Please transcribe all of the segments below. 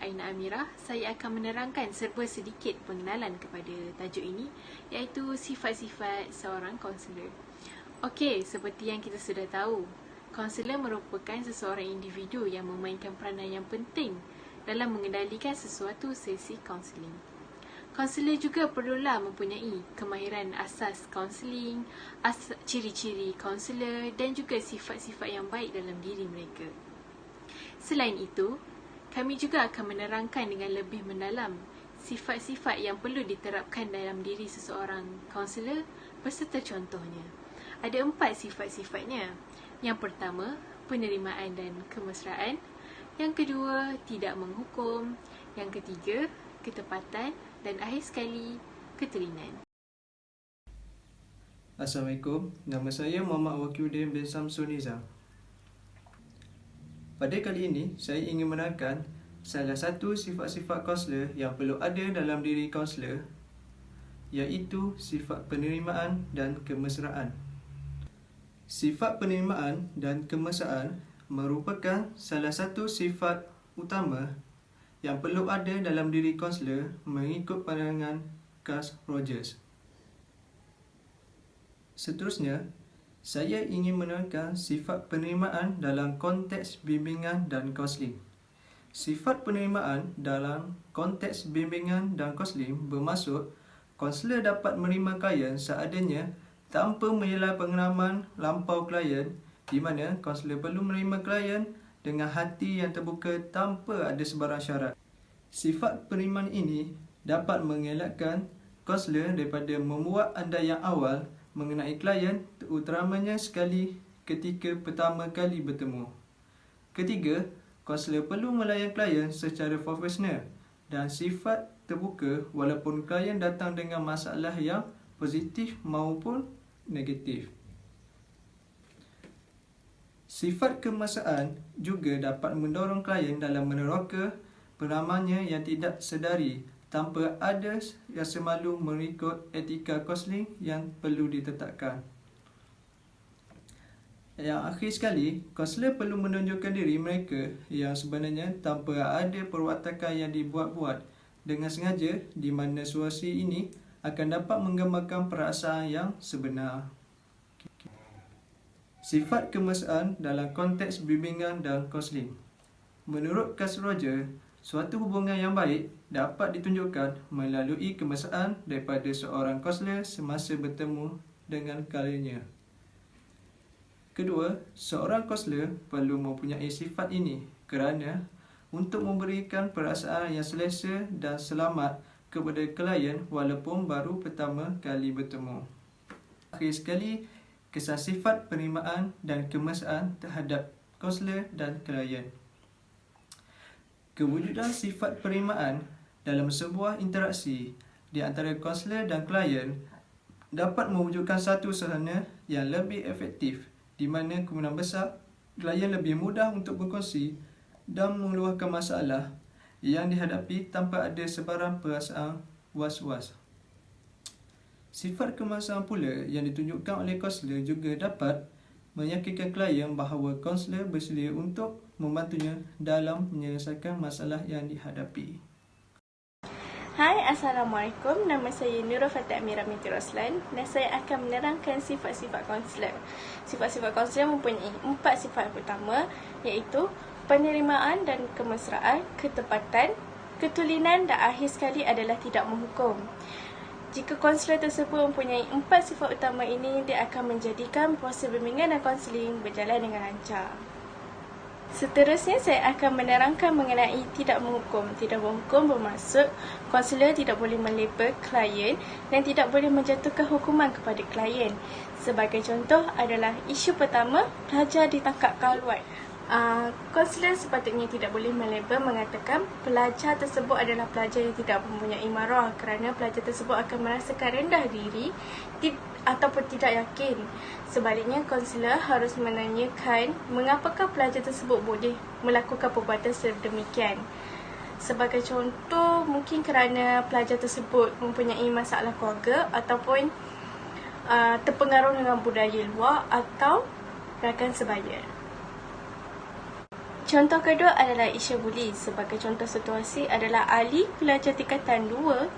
Aina Amirah. Saya akan menerangkan serba sedikit pengenalan kepada tajuk ini, iaitu sifat-sifat seorang kaunselor. Okey, seperti yang kita sudah tahu, kaunselor merupakan seseorang individu yang memainkan peranan yang penting dalam mengendalikan sesuatu sesi kaunseling. Kaunselor juga perlulah mempunyai kemahiran asas kaunseling, ciri-ciri kaunselor dan juga sifat-sifat yang baik dalam diri mereka. Selain itu, kami juga akan menerangkan dengan lebih mendalam sifat-sifat yang perlu diterapkan dalam diri seseorang kaunselor beserta contohnya. Ada 4 sifat-sifatnya. Yang pertama, penerimaan dan kemesraan. Yang kedua, tidak menghukum. Yang ketiga, ketepatan. Dan akhir sekali, ketulinan. Assalamualaikum, nama saya Muhammad Wakiuddin bin Samsul Nizam. Pada kali ini, saya ingin menerangkan salah satu sifat-sifat kaunselor yang perlu ada dalam diri kaunselor, iaitu sifat penerimaan dan kemesraan. Sifat penerimaan dan kemesraan merupakan salah satu sifat utama yang perlu ada dalam diri kaunselor mengikut pandangan Carl Rogers. Seterusnya, saya ingin menerangkan sifat penerimaan dalam konteks bimbingan dan kaunseling. Sifat penerimaan dalam konteks bimbingan dan kaunseling bermaksud kaunselor dapat menerima klien seadanya tanpa menilai pengalaman lampau klien, di mana kaunselor perlu menerima klien dengan hati yang terbuka tanpa ada sebarang syarat. Sifat penerimaan ini dapat mengelakkan kaunselor daripada membuat andaian awal mengenai klien, terutamanya sekali ketika pertama kali bertemu. Ketiga, kaunselor perlu melayan klien secara profesional dan sifat terbuka walaupun klien datang dengan masalah yang positif maupun negatif. Sifat kemesraan juga dapat mendorong klien dalam meneroka pengalamannya yang tidak sedari tanpa ada rasa malu mengikut etika kaunseling yang perlu ditetapkan. Yang akhir sekali, kaunselor perlu menunjukkan diri mereka yang sebenarnya tanpa ada perwatakan yang dibuat-buat dengan sengaja, di mana situasi ini akan dapat menggambarkan perasaan yang sebenar. Sifat kemesraan dalam konteks bimbingan dan kaunseling. Menurut Carl Rogers, suatu hubungan yang baik dapat ditunjukkan melalui kemesraan daripada seorang kaunselor semasa bertemu dengan kliennya. Kedua, seorang kaunselor perlu mempunyai sifat ini kerana untuk memberikan perasaan yang selesa dan selamat kepada klien walaupun baru pertama kali bertemu. Akhir sekali, kesan sifat penerimaan dan kemesraan terhadap kaunselor dan klien. Kewujudan sifat penerimaan dalam sebuah interaksi di antara kaunselor dan klien dapat mewujudkan satu suasana yang lebih efektif, di mana kemungkinan besar klien lebih mudah untuk berkongsi dan mengeluarkan masalah yang dihadapi tanpa ada sebarang perasaan was-was. Sifat kemesraan pula yang ditunjukkan oleh kaunselor juga dapat meyakinkan klien bahawa kaunselor bersedia untuk membantunya dalam menyelesaikan masalah yang dihadapi. Hai, Assalamualaikum. Nama saya Nurul Fatah Amirah binti Roslan dan saya akan menerangkan sifat-sifat kaunselor. Sifat-sifat kaunselor mempunyai 4 sifat utama, iaitu penerimaan dan kemesraan, ketepatan, ketulinan dan akhir sekali adalah tidak menghukum. Jika kaunselor tersebut mempunyai 4 sifat utama ini, dia akan menjadikan proses bimbingan dan kaunseling berjalan dengan lancar. Seterusnya, saya akan menerangkan mengenai tidak menghukum. Tidak menghukum bermaksud kaunselor tidak boleh melabel klien dan tidak boleh menjatuhkan hukuman kepada klien. Sebagai contoh adalah isu pertama, pelajar ditangkap kaluat. Kaunselor sepatutnya tidak boleh melabel mengatakan pelajar tersebut adalah pelajar yang tidak mempunyai marah kerana pelajar tersebut akan merasakan rendah diri ataupun tidak yakin. Sebaliknya, kaunselor harus menanyakan mengapakah pelajar tersebut boleh melakukan perbuatan sedemikian. Sebagai contoh, mungkin kerana pelajar tersebut mempunyai masalah keluarga ataupun terpengaruh dengan budaya luar atau rakan sebaya. Contoh kedua adalah isu buli. Sebagai contoh situasi adalah Ali, pelajar tingkatan 2,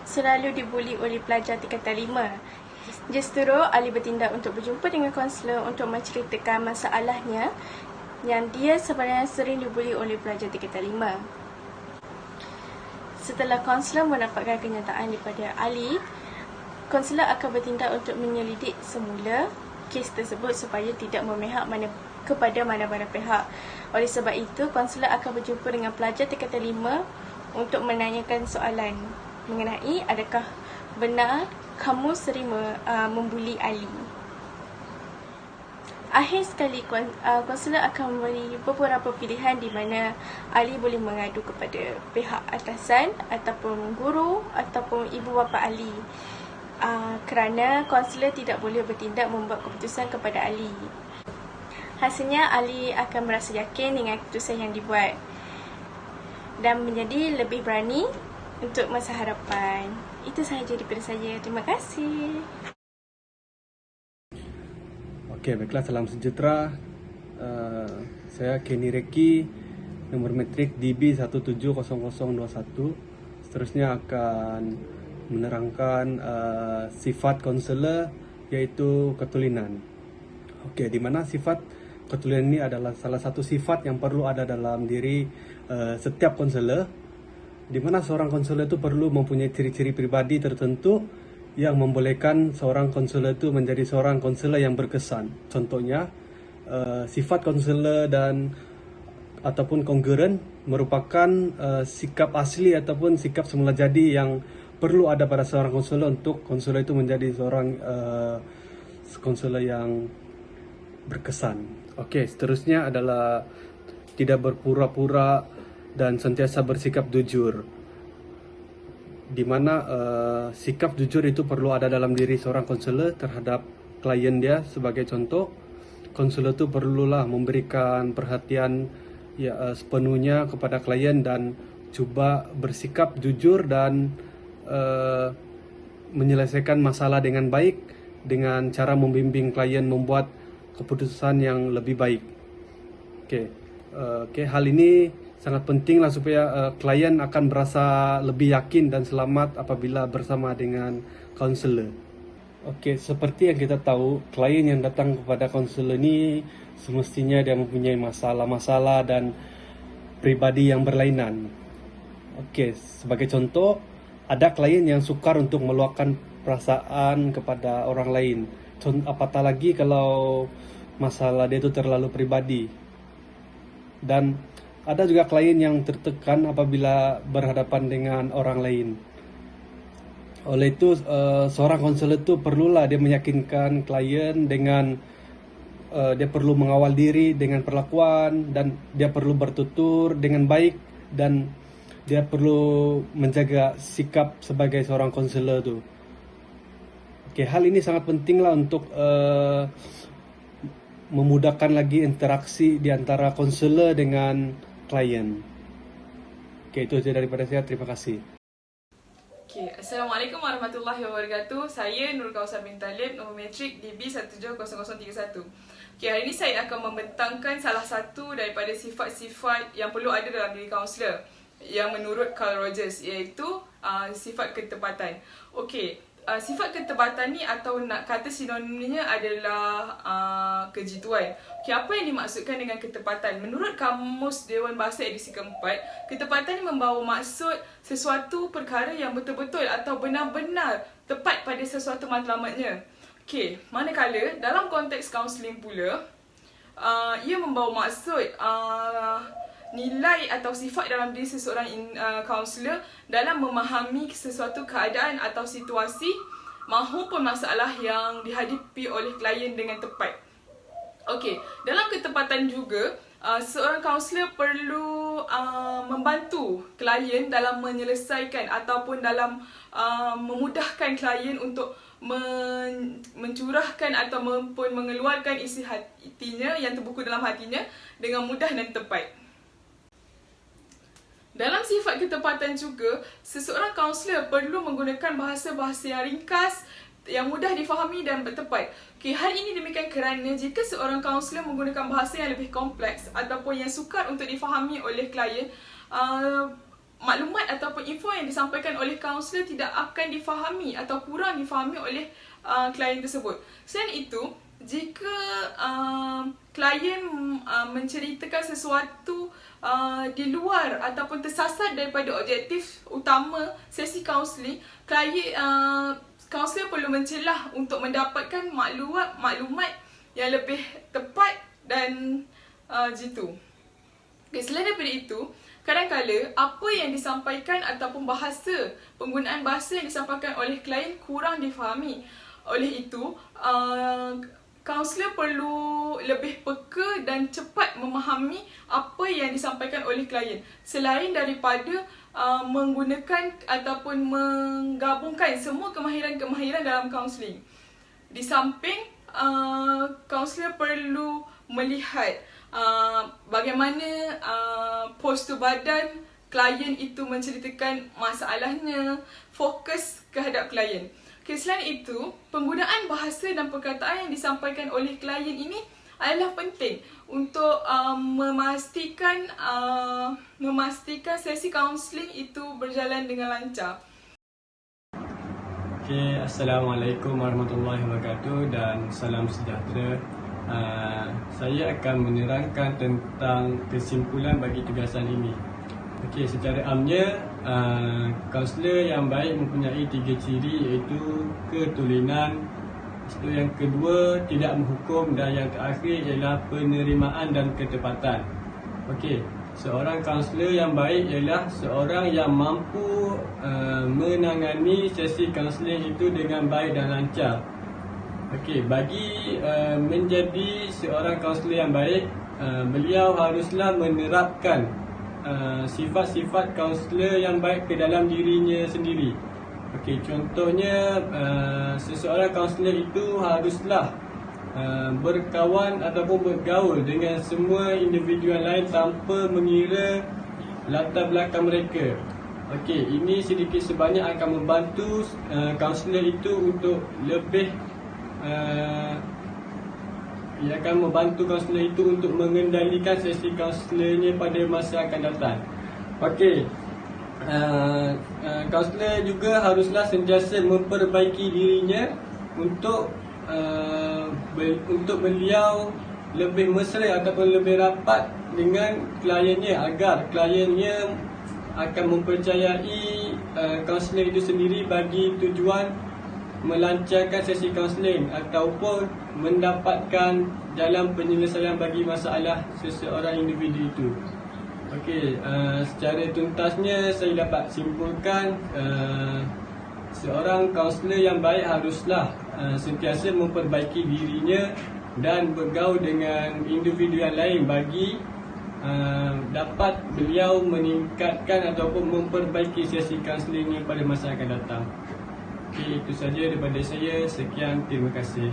selalu dibuli oleh pelajar tingkatan 5. Justru Ali bertindak untuk berjumpa dengan kaunselor untuk menceritakan masalahnya yang dia sebenarnya sering dibuli oleh pelajar tingkatan 5. Setelah kaunselor mendapatkan kenyataan daripada Ali, kaunselor akan bertindak untuk menyelidik semula kes tersebut supaya tidak memihak kepada mana-mana pihak. Oleh sebab itu, kaunselor akan berjumpa dengan pelajar tingkatan 5 untuk menanyakan soalan mengenai adakah benar kamu sering membuli Ali. Akhir sekali, kaunselor akan memberi beberapa pilihan di mana Ali boleh mengadu kepada pihak atasan ataupun guru ataupun ibu bapa Ali. Kerana kaunselor tidak boleh bertindak membuat keputusan kepada Ali. Hasilnya, Ali akan merasa yakin dengan keputusan yang dibuat dan menjadi lebih berani untuk masa hadapan. Itu sahaja daripada saya. Terima kasih. Okey, baiklah, salam sejahtera. Saya Kenny Reki, nomor matrik DB170021. Seterusnya akan menerangkan sifat kaunselor, iaitu ketulinan. Okey, di mana sifat ketulinan ini adalah salah satu sifat yang perlu ada dalam diri setiap kaunselor, di mana seorang kaunselor itu perlu mempunyai ciri-ciri pribadi tertentu yang membolehkan seorang kaunselor itu menjadi seorang kaunselor yang berkesan. Contohnya, sifat kaunselor dan ataupun kongruent merupakan sikap asli ataupun sikap semula jadi yang perlu ada pada seorang kaunselor untuk kaunselor itu menjadi seorang kaunselor yang berkesan. Okey, seterusnya adalah tidak berpura-pura dan sentiasa bersikap jujur. Di mana sikap jujur itu perlu ada dalam diri seorang kaunselor terhadap klien dia. Sebagai contoh, kaunselor itu perlulah memberikan perhatian sepenuhnya kepada klien dan cuba bersikap jujur dan menyelesaikan masalah dengan baik dengan cara membimbing klien membuat keputusan yang lebih baik. Okey, hal ini sangat pentinglah supaya klien akan berasa lebih yakin dan selamat apabila bersama dengan kaunselor. Okey, seperti yang kita tahu, klien yang datang kepada kaunselor ini semestinya dia mempunyai masalah-masalah dan pribadi yang berlainan. Okey, sebagai contoh, ada klien yang sukar untuk meluapkan perasaan kepada orang lain. Apatah lagi kalau masalah dia itu terlalu pribadi. Dan ada juga klien yang tertekan apabila berhadapan dengan orang lain. Oleh itu, seorang kaunselor itu perlulah dia meyakinkan klien dengan dia perlu mengawal diri dengan perlakuan dan dia perlu bertutur dengan baik dan dia perlu menjaga sikap sebagai seorang kaunselor itu. Okey, hal ini sangat pentinglah untuk memudahkan lagi interaksi di antara kaunselor dengan klien. Okey, itu saja daripada saya. Terima kasih. Okay. Assalamualaikum warahmatullahi wabarakatuh. Saya Nur Kausar bin Talib, nombor matrik DB170031. Okay, hari ini saya akan membentangkan salah satu daripada sifat-sifat yang perlu ada dalam diri kaunselor yang menurut Carl Rogers, iaitu sifat ketepatan. Okey, sifat ketepatan ni atau nak kata sinonimnya adalah kejituan. Okey, apa yang dimaksudkan dengan ketepatan? Menurut Kamus Dewan Bahasa edisi keempat, ketepatan ni membawa maksud sesuatu perkara yang betul-betul atau benar-benar tepat pada sesuatu matlamatnya. Okey, manakala dalam konteks kaunseling pula, ia membawa maksud nilai atau sifat dalam diri seseorang kaunselor dalam memahami sesuatu keadaan atau situasi mahupun masalah yang dihadapi oleh klien dengan tepat. Okey, dalam ketepatan juga, seorang kaunselor perlu membantu klien dalam menyelesaikan ataupun dalam memudahkan klien untuk mencurahkan ataupun mengeluarkan isi hatinya yang terbuku dalam hatinya dengan mudah dan tepat. Dalam sifat ketepatan juga, seseorang kaunselor perlu menggunakan bahasa-bahasa yang ringkas, yang mudah difahami dan bertepat. Okay, hal ini demikian kerana jika seorang kaunselor menggunakan bahasa yang lebih kompleks ataupun yang sukar untuk difahami oleh klien, maklumat ataupun info yang disampaikan oleh kaunselor tidak akan difahami atau kurang difahami oleh klien tersebut. Selain itu, jika klien menceritakan sesuatu di luar ataupun tersasar daripada objektif utama sesi kaunseling, kaunselor perlu mencelah untuk mendapatkan maklumat yang lebih tepat dan jitu. Okay, selain daripada itu, kadang-kala apa yang disampaikan ataupun penggunaan bahasa yang disampaikan oleh klien kurang difahami. Oleh itu, kaunselor perlu lebih peka dan cepat memahami apa yang disampaikan oleh klien, selain daripada menggunakan ataupun menggabungkan semua kemahiran-kemahiran dalam kaunseling. Di samping, kaunselor perlu melihat bagaimana postur badan klien itu menceritakan masalahnya, fokus kehadap klien. Okay, selain itu, penggunaan bahasa dan perkataan yang disampaikan oleh klien ini adalah penting untuk memastikan sesi kaunseling itu berjalan dengan lancar. Okay, Assalamualaikum warahmatullahi wabarakatuh dan salam sejahtera. Saya akan menerangkan tentang kesimpulan bagi tugasan ini. Okey, secara amnya, kaunselor yang baik mempunyai 3 ciri, iaitu ketulinan, yang kedua tidak menghukum, dan yang terakhir ialah penerimaan dan ketepatan. Okey, seorang kaunselor yang baik ialah seorang yang mampu menangani sesi kaunseling itu dengan baik dan lancar. Okey, bagi menjadi seorang kaunselor yang baik, beliau haruslah menerapkan sifat-sifat kaunselor yang baik ke dalam dirinya sendiri. Okey, contohnya seseorang kaunselor itu haruslah berkawan ataupun bergaul dengan semua individu yang lain tanpa mengira latar belakang mereka. Okey, ini sedikit sebanyak akan membantu kaunselor itu untuk lebih ia akan membantu kaunselor itu untuk mengendalikan sesi kaunselornya pada masa akan datang. Okey, kaunselor juga haruslah sentiasa memperbaiki dirinya untuk beliau lebih mesra ataupun lebih rapat dengan kliennya, agar kliennya akan mempercayai kaunselor itu sendiri bagi tujuan melancarkan sesi kaunseling ataupun mendapatkan jalan penyelesaian bagi masalah seseorang individu itu. Okey, secara tuntasnya saya dapat simpulkan seorang kaunselor yang baik haruslah sentiasa memperbaiki dirinya dan bergaul dengan individu yang lain bagi dapat beliau meningkatkan ataupun memperbaiki sesi kaunselingnya pada masa akan datang. Okey, itu saja daripada saya. Sekian, terima kasih.